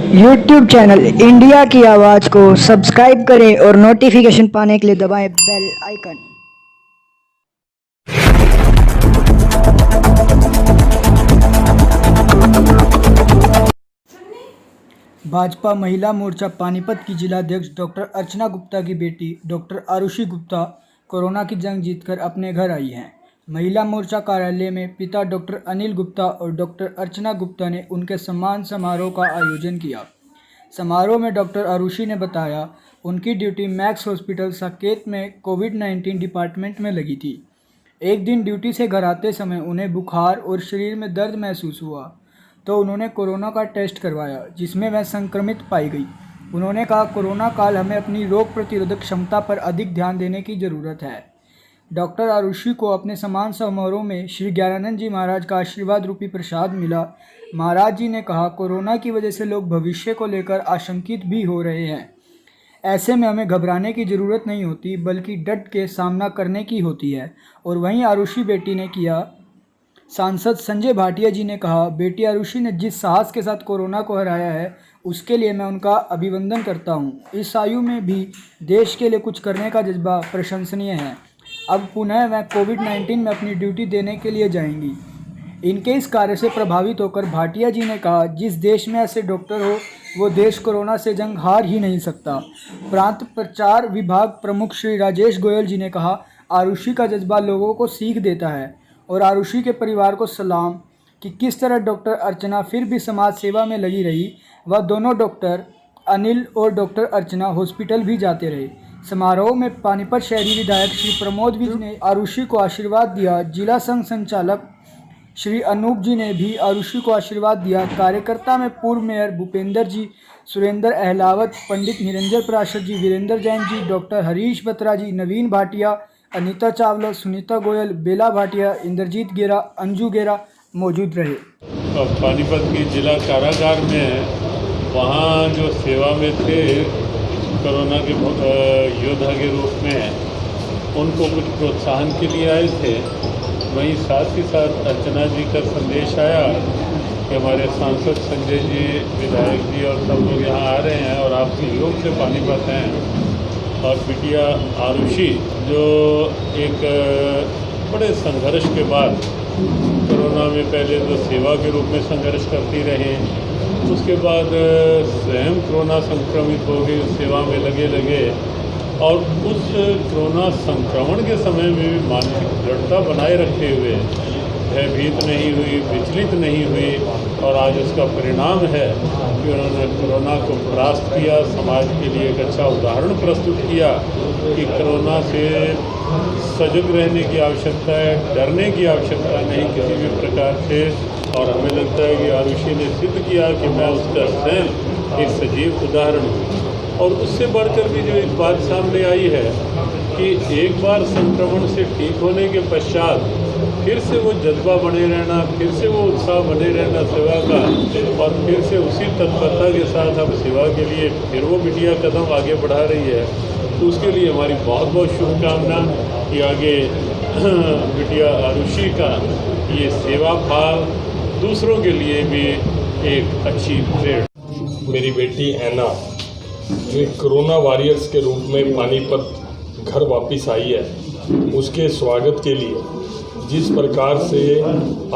YouTube channel India की आवाज़ को सब्सक्राइब करें और नोटिफिकेशन पाने के लिए दबाएं बेल आइकन। भाजपा महिला मोर्चा पानीपत की जिलाध्यक्ष डॉक्टर अर्चना गुप्ता की बेटी डॉक्टर आरुषि गुप्ता कोरोना की जंग जीतकर अपने घर आई हैं। महिला मोर्चा कार्यालय में पिता डॉक्टर अनिल गुप्ता और डॉक्टर अर्चना गुप्ता ने उनके सम्मान समारोह का आयोजन किया। समारोह में डॉक्टर आरुषि ने बताया उनकी ड्यूटी मैक्स हॉस्पिटल साकेत में कोविड-19 डिपार्टमेंट में लगी थी। एक दिन ड्यूटी से घर आते समय उन्हें बुखार और शरीर में दर्द महसूस हुआ तो उन्होंने कोरोना का टेस्ट करवाया, जिसमें वह संक्रमित पाई गई। उन्होंने कहा, कोरोना काल हमें अपनी रोग प्रतिरोधक क्षमता पर अधिक ध्यान देने की ज़रूरत है। डॉक्टर आरुषि को अपने सम्मान समारोह में श्री ज्ञानानंद जी महाराज का आशीर्वाद रूपी प्रसाद मिला। महाराज जी ने कहा, कोरोना की वजह से लोग भविष्य को लेकर आशंकित भी हो रहे हैं। ऐसे में हमें घबराने की ज़रूरत नहीं होती, बल्कि डट के सामना करने की होती है। और वहीं आरुषि बेटी ने किया। सांसद संजय भाटिया जी ने कहा, बेटी आरुषि ने जिस साहस के साथ कोरोना को हराया है, उसके लिए मैं उनका अभिनंदन करता हूं। इस आयु में भी देश के लिए कुछ करने का जज्बा प्रशंसनीय है। अब पुनः वह कोविड-19 में अपनी ड्यूटी देने के लिए जाएंगी। इनके इस कार्य से प्रभावित होकर भाटिया जी ने कहा, जिस देश में ऐसे डॉक्टर हो वो देश कोरोना से जंग हार ही नहीं सकता। प्रांत प्रचार विभाग प्रमुख श्री राजेश गोयल जी ने कहा, आरुषि का जज्बा लोगों को सीख देता है और आरुषि के परिवार को सलाम कि किस तरह डॉक्टर अर्चना फिर भी समाज सेवा में लगी रही। वह दोनों डॉक्टर अनिल और डॉक्टर अर्चना हॉस्पिटल भी जाते रहे। समारोह में पानीपत शहरी विधायक श्री प्रमोद विज ने आरुषि को आशीर्वाद दिया। जिला संघ संचालक श्री अनूप जी ने भी आरुषि को आशीर्वाद दिया। कार्यकर्ता में पूर्व मेयर भूपेंद्र जी, सुरेंद्र अहलावत, पंडित निरंजन प्राशर जी, वीरेंद्र जैन जी, डॉक्टर हरीश बत्रा जी, नवीन भाटिया, अनीता चावला, सुनीता गोयल, बेला भाटिया, इंद्रजीत गेरा, अंजू गेरा मौजूद रहे। पानीपत की जिला कारागार में वहाँ जो सेवा में थे कोरोना के योद्धा के रूप में, उनको कुछ प्रोत्साहन के लिए आए थे। वहीं साथ ही साथ अर्चना जी का संदेश आया कि हमारे सांसद संजय जी, विधायक जी और सब लोग यहाँ आ रहे हैं और आप सहयोग से पानीपत हैं। और बिटिया आरुषि जो एक बड़े संघर्ष के बाद कोरोना में पहले तो सेवा के रूप में संघर्ष करती रही, उसके बाद स्वयं कोरोना संक्रमित हो गई, सेवा में लगे और उस कोरोना संक्रमण के समय में भी मानसिक दृढ़ता बनाए रखते हुए भयभीत नहीं हुई, विचलित नहीं हुई और आज उसका परिणाम है कि उन्होंने कोरोना को परास्त किया। समाज के लिए एक अच्छा उदाहरण प्रस्तुत किया कि कोरोना से सजग रहने की आवश्यकता है, डरने की आवश्यकता नहीं किसी भी प्रकार से। और हमें लगता है कि आरुषि ने सिद्ध किया कि मैं उसका स्वयं एक सजीव उदाहरण हूँ। और उससे बढ़कर भी जो एक बात सामने आई है कि एक बार संक्रमण से ठीक होने के पश्चात फिर से वो जज्बा बने रहना, फिर से वो उत्साह बने रहना सेवा का, और फिर से उसी तत्परता के साथ अब सेवा के लिए फिर वो बिटिया कदम आगे बढ़ा रही है। तो उसके लिए हमारी बहुत बहुत शुभकामना कि आगे बिटिया आरुषि का ये सेवा भाव दूसरों के लिए भी एक अच्छी प्रेरणा। मेरी बेटी ऐना जो एक कोरोना वॉरियर्स के रूप में पानीपत घर वापस आई है, उसके स्वागत के लिए जिस प्रकार से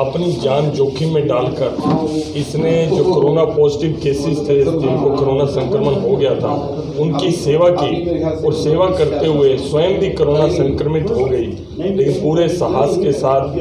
अपनी जान जोखिम में डालकर इसने जो कोरोना पॉजिटिव केसेस थे जिनको कोरोना संक्रमण हो गया था उनकी सेवा की, और सेवा करते हुए स्वयं भी कोरोना संक्रमित हो गई, लेकिन पूरे साहस के साथ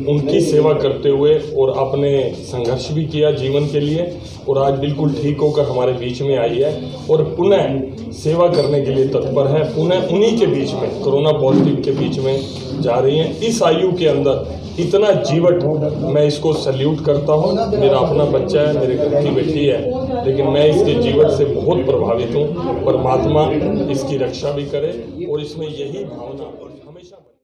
उनकी सेवा करते हुए और अपने संघर्ष भी किया जीवन के लिए, और आज बिल्कुल ठीक होकर हमारे बीच में आई है और पुनः सेवा करने के लिए तत्पर है। पुनः उन्हीं के बीच में, कोरोना पॉजिटिव के बीच में जा रही हैं। इस आयु के अंदर इतना जीवट, मैं इसको सल्यूट करता हूँ। मेरा अपना बच्चा है, मेरे घर की बेटी है, लेकिन मैं इसके जीवट से बहुत प्रभावित हूँ। परमात्मा इसकी रक्षा भी करे और इसमें यही भावना